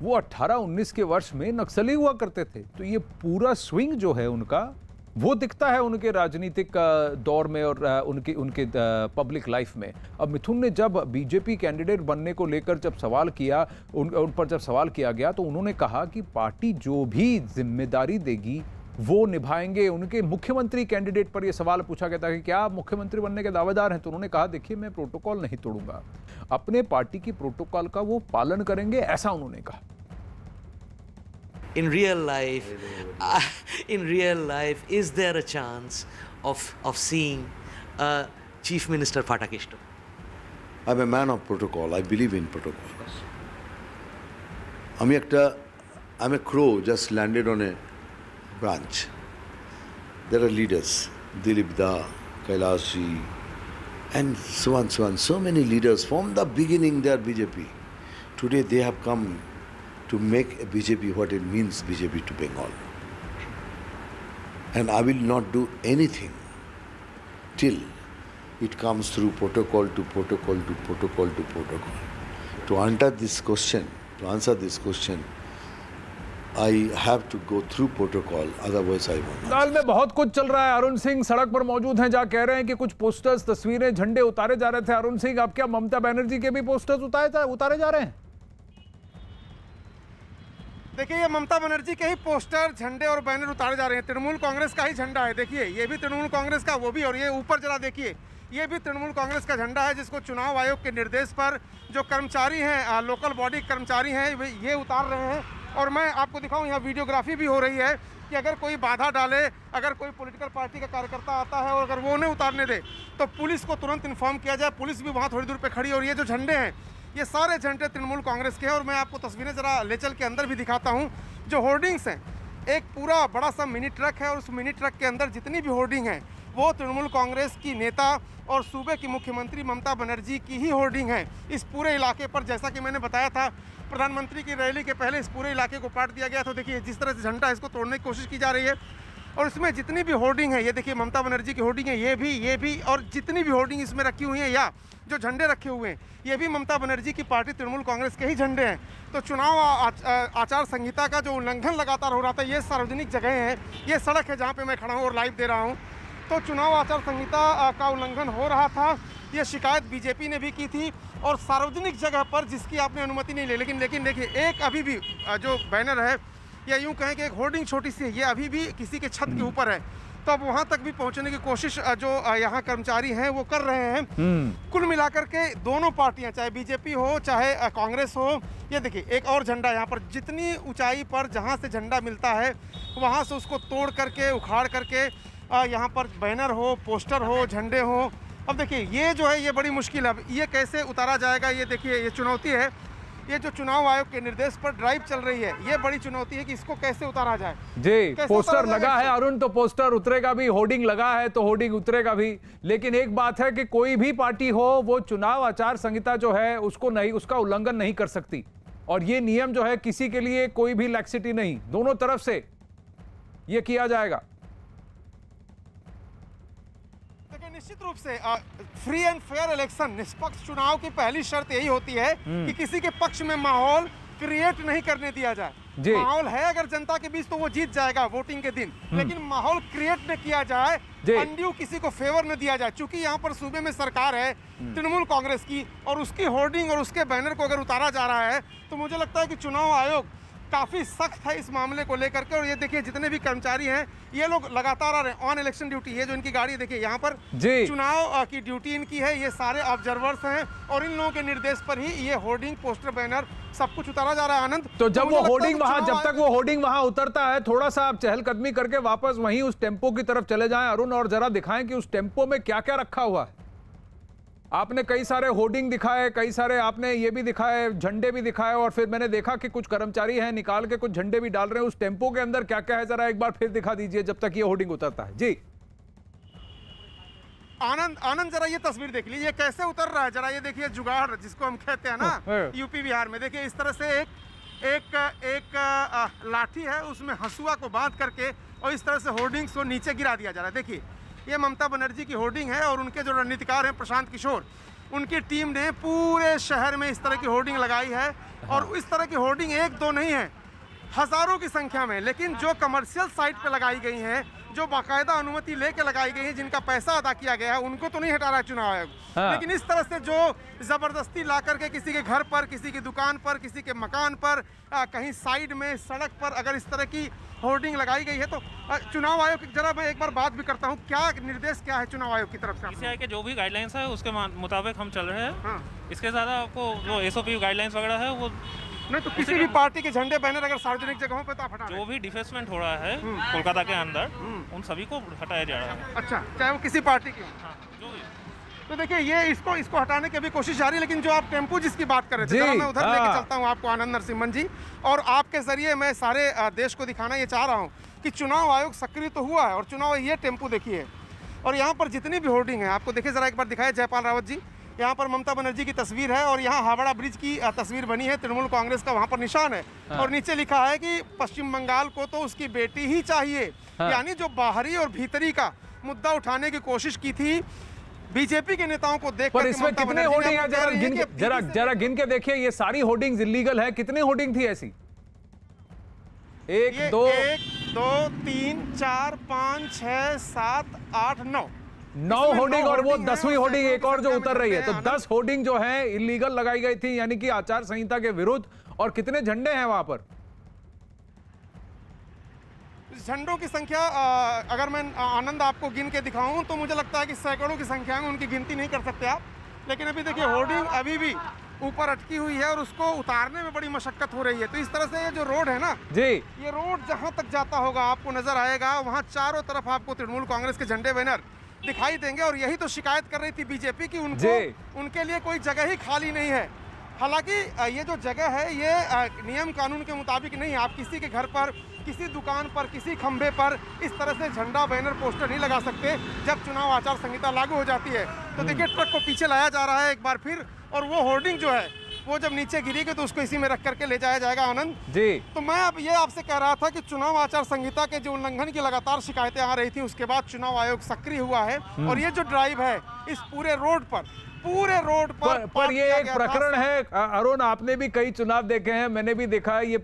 वो 18-19 के वर्ष में नक्सली हुआ करते थे। तो ये पूरा स्विंग जो है उनका, वो दिखता है उनके राजनीतिक दौर में और उनके पब्लिक लाइफ में। अब मिथुन ने जब बीजेपी कैंडिडेट बनने को लेकर जब सवाल किया, उन पर जब सवाल किया गया, तो उन्होंने कहा कि पार्टी जो भी जिम्मेदारी देगी वो निभाएंगे। उनके मुख्यमंत्री कैंडिडेट पर यह सवाल पूछा गया था कि क्या आप मुख्यमंत्री बनने के दावेदार हैं, तो उन्होंने कहा देखिए मैं प्रोटोकॉल नहीं तोड़ूंगा, अपने पार्टी की प्रोटोकॉल का वो पालन करेंगे, ऐसा उन्होंने कहा। In real life, is there a chance of seeing Chief Minister Fatakishto? I'm a man of protocol. I believe in protocol. I'm a crow just landed on a branch. There are leaders, Dilip Da, Kailash Ji, and so on, so on. So many leaders from the beginning they are BJP. Today they have come to make a BJP what it means BJP to Bengal. And I will not do anything till it comes through protocol to protocol to protocol to protocol. To answer this question, I have to go through protocol, otherwise I won't. दाल में बहुत कुछ चल रहा है। अरुण सिंह सड़क पर मौजूद हैं, जहां कह रहे हैं कि कुछ पोस्टर्स, तस्वीरें, झंडे उतारे जा रहे थे। अरुण सिंह, अब क्या ममता बनर्जी के भी पोस्टर्स उतारे जा रहे हैं? देखिए, ये ममता बनर्जी के ही पोस्टर, झंडे और बैनर उतारे जा रहे हैं। तृणमूल कांग्रेस का ही झंडा है, देखिए ये भी तृणमूल कांग्रेस का, वो भी, और ये ऊपर जरा देखिए ये भी तृणमूल कांग्रेस का झंडा है, जिसको चुनाव आयोग के निर्देश पर जो कर्मचारी हैं, लोकल बॉडी कर्मचारी हैं, ये उतार रहे हैं। और मैं आपको दिखाऊं, यहाँ वीडियोग्राफी भी हो रही है कि अगर कोई बाधा डाले, अगर कोई पॉलिटिकल पार्टी का कार्यकर्ता आता है और अगर वो नहीं उतारने दे तो पुलिस को तुरंत इन्फॉर्म किया जाए। पुलिस भी वहाँ थोड़ी दूर पर खड़ी है। और ये जो झंडे हैं, ये सारे झंडे तृणमूल कांग्रेस के हैं। और मैं आपको तस्वीरें जरा ले चल के अंदर भी दिखाता हूँ। जो होर्डिंग्स हैं, एक पूरा बड़ा सा मिनी ट्रक है और उस मिनी ट्रक के अंदर जितनी भी होर्डिंग है वो तृणमूल कांग्रेस की नेता और सूबे की मुख्यमंत्री ममता बनर्जी की ही होर्डिंग है। इस पूरे इलाके पर, जैसा कि मैंने बताया था, प्रधानमंत्री की रैली के पहले इस पूरे इलाके को पाट दिया गया। तो देखिए जिस तरह से झंडा इसको तोड़ने की कोशिश की जा रही है। और इसमें जितनी भी होर्डिंग है, ये देखिए ममता बनर्जी की होर्डिंग है, ये भी, और जितनी भी होर्डिंग इसमें रखी हुई है या जो झंडे रखे हुए हैं, ये भी ममता बनर्जी की पार्टी तृणमूल कांग्रेस के ही झंडे हैं। तो चुनाव आचार संहिता का जो उल्लंघन लगातार हो रहा था, ये सार्वजनिक जगह है, ये सड़क है जहाँ पे मैं खड़ा हूँ और लाइव दे रहा हूँ। तो चुनाव आचार संहिता का उल्लंघन हो रहा था, ये शिकायत बीजेपी ने भी की थी। और सार्वजनिक जगह पर जिसकी आपने अनुमति नहीं ली, लेकिन देखिए एक अभी भी जो बैनर है, या यूँ कहें कि एक होर्डिंग छोटी सी है, ये अभी भी किसी के छत के ऊपर है। तो अब वहां तक भी पहुंचने की कोशिश जो यहाँ कर्मचारी हैं वो कर रहे हैं। कुल मिलाकर के दोनों पार्टियां, चाहे बीजेपी हो चाहे कांग्रेस हो, ये देखिए एक और झंडा यहाँ पर, जितनी ऊंचाई पर जहाँ से झंडा मिलता है वहाँ से उसको तोड़ करके, उखाड़ करके यहाँ पर बैनर हो, पोस्टर हो, झंडे हो। अब देखिए ये जो है ये बड़ी मुश्किल है। अब ये कैसे उतारा जाएगा, ये देखिए ये चुनौती है। ये जो चुनाव आयोग के निर्देश पर ड्राइव चल रही है, ये बड़ी चुनौती है कि इसको कैसे उतारा जाए। जी, पोस्टर लगा है अरुण, तो पोस्टर उतरेगा भी, होर्डिंग लगा है तो होर्डिंग उतरेगा भी। लेकिन एक बात है कि कोई भी पार्टी हो, वो चुनाव आचार संहिता जो है उसका उल्लंघन नहीं कर सकती। और ये नियम जो है, किसी के लिए कोई भी लैक्सिटी नहीं, दोनों तरफ से ये किया जाएगा। निश्चित रूप से फ्री एंड फेयर इलेक्शन, निष्पक्ष चुनाव की पहली शर्त यही होती है कि किसी के पक्ष में माहौल क्रिएट नहीं करने दिया जाए। माहौल है अगर जनता के बीच तो वो जीत जाएगा वोटिंग के दिन, लेकिन माहौल क्रिएट न किया जाए, अनड्यू किसी को फेवर न दिया जाए। चूंकि यहाँ पर सूबे में सरकार है तृणमूल कांग्रेस की, और उसकी होर्डिंग और उसके बैनर को अगर उतारा जा रहा है, तो मुझे लगता है कि चुनाव आयोग काफी सख्त है इस मामले को लेकर के। और ये देखिए जितने भी कर्मचारी हैं, ये लोग लगातार आ रहे हैं ऑन इलेक्शन ड्यूटी। ये जो इनकी गाड़ी देखिए यहाँ पर चुनाव की ड्यूटी इनकी है, ये सारे ऑब्जर्वर्स हैं और इन लोगों के निर्देश पर ही ये होर्डिंग, पोस्टर, बैनर सब कुछ उतारा जा रहा है। आनंद, तो जब वो होर्डिंग वहां, जब तक वो होर्डिंग वहां उतरता है, थोड़ा सा आप चहलकदमी करके वापस वहीं उस टेम्पो की तरफ चले जाएं अरुण, और जरा दिखाएं कि उस टेम्पो में क्या क्या रखा हुआ है। आपने कई सारे होर्डिंग दिखाए, कई सारे आपने ये भी दिखाए, झंडे भी दिखाए, और फिर मैंने देखा कि कुछ कर्मचारी हैं निकाल के कुछ झंडे भी डाल रहे हैं। उस टेम्पो के अंदर क्या क्या है, जरा एक बार फिर दिखा दीजिए जब तक ये होर्डिंग उतरता है। जी आनंद जरा ये तस्वीर देख लीजिए कैसे उतर रहा है। जरा ये देखिए जुगाड़ जिसको हम कहते हैं ना यूपी बिहार में, देखिए इस तरह से एक लाठी है, उसमें हंसुआ को बांध करके और इस तरह से होर्डिंग्स को नीचे गिरा दिया जा रहा है। देखिए ये ममता बनर्जी की होर्डिंग है और उनके जो रणनीतिकार हैं प्रशांत किशोर, उनकी टीम ने पूरे शहर में इस तरह की होर्डिंग लगाई है और इस तरह की होर्डिंग एक दो नहीं है, हजारों की संख्या में। लेकिन जो कमर्शियल साइट पे लगाई गई हैं, जो बाकायदा अनुमति लेके लगाई गई है, जिनका पैसा अदा किया गया है, उनको तो नहीं हटा रहा है चुनाव आयोग। हाँ। लेकिन इस तरह से जो जबरदस्ती ला करके किसी के घर पर, किसी की दुकान पर, किसी के मकान पर, कहीं साइड में सड़क पर अगर इस तरह की होर्डिंग लगाई गई है तो चुनाव आयोग की जरा मैं एक बार बात भी करता हूँ, क्या निर्देश क्या है चुनाव आयोग की तरफ से? PCI के जो भी गाइडलाइंस है उसके मुताबिक हम चल रहे हैं। हाँ। इसके ज़्यादा आपको जो SOP गाइडलाइंस वगैरह है वो नहीं तो किसी भी पार्टी के झंडे बैनर अगर सार्वजनिक जगहों पे तो आप हटा रहे जो हैं। भी डिफेसमेंट हो रहा है कोलकाता के अंदर उन सभी को हटाया जा रहा है। अच्छा, चाहे वो किसी पार्टी की हो। हाँ, जो भी तो देखिए ये इसको हटाने की अभी कोशिश जारी है। लेकिन जो आप टेम्पू जिसकी बात कर रहे थे, जी, जरा मैं उधर लेके हाँ। चलता हूँ आपको, आनंद नरसिम्हन जी। और आपके जरिए मैं सारे देश को दिखाना ये चाह रहा हूँ कि चुनाव आयोग सक्रिय तो हुआ है और चुनाव, ये टेम्पू देखिए और यहाँ पर जितनी भी होर्डिंग है आपको देखिए, जरा एक बार दिखाए जयपाल रावत जी। यहाँ पर ममता बनर्जी की तस्वीर है और यहाँ हावड़ा ब्रिज की तस्वीर बनी है, तृणमूल कांग्रेस का वहाँ पर निशान है। और नीचे लिखा है कि पश्चिम बंगाल को तो उसकी बेटी ही चाहिए। यानी जो बाहरी और भीतरी का मुद्दा उठाने की कोशिश की थी बीजेपी के नेताओं को देख पर इसमें कितने होर्डिंग है, जरा गिन के देखिए। ये सारी होर्डिंग्स इलीगल है। कितने होर्डिंग थी ऐसी? एक, दो, 3, 4, 5, 6, 7, 8, 9 होर्डिंग और वो होर्डिंग है 10वीं होर्डिंग एक और जो संख्या में उतर रही है। तो झंडे हैं। 10 होर्डिंग जो है इलीगल लगाई गई थी, यानी कि आचार संहिता के विरुद्ध। और कितने झंडे हैं वहां पर? झंडों की संख्या अगर मैं आनंद आपको गिन के दिखाऊं तो मुझे लगता है कि सैकड़ों की संख्या में, उनकी गिनती नहीं कर सकते आप। लेकिन अभी देखिए होर्डिंग अभी भी ऊपर अटकी हुई है और उसको उतारने में बड़ी मशक्कत हो रही है। तो इस तरह से ये जो रोड है ना जी, ये रोड जहां तक जाता होगा आपको नजर आएगा, वहां चारों तरफ आपको तृणमूल कांग्रेस के झंडे बैनर दिखाई देंगे। और यही तो शिकायत कर रही थी बीजेपी की उनके लिए कोई जगह ही खाली नहीं है। हालांकि ये जो जगह है ये नियम कानून के मुताबिक नहीं है। आप किसी के घर पर, किसी दुकान पर, किसी खंभे पर इस तरह से झंडा बैनर पोस्टर नहीं लगा सकते जब चुनाव आचार संहिता लागू हो जाती है। तो देखिए ट्रक को पीछे लाया जा रहा है एक बार फिर, और वो होर्डिंग जो है वो जब नीचे गिरेगी तो उसको इसी में रख करके ले जाया जाएगा। आनंद जी, तो मैं अब ये आपसे कह रहा था कि चुनाव आचार संहिता के जो उल्लंघन की लगातार शिकायतें आ रही थी, उसके बाद चुनाव आयोग सक्रिय हुआ है। और ये जो ड्राइव है इस पूरे रोड पर पर ये एक प्रकरण है। अरुण, आपने भी कई चुनाव देखे हैं, मैंने भी देखा है। ये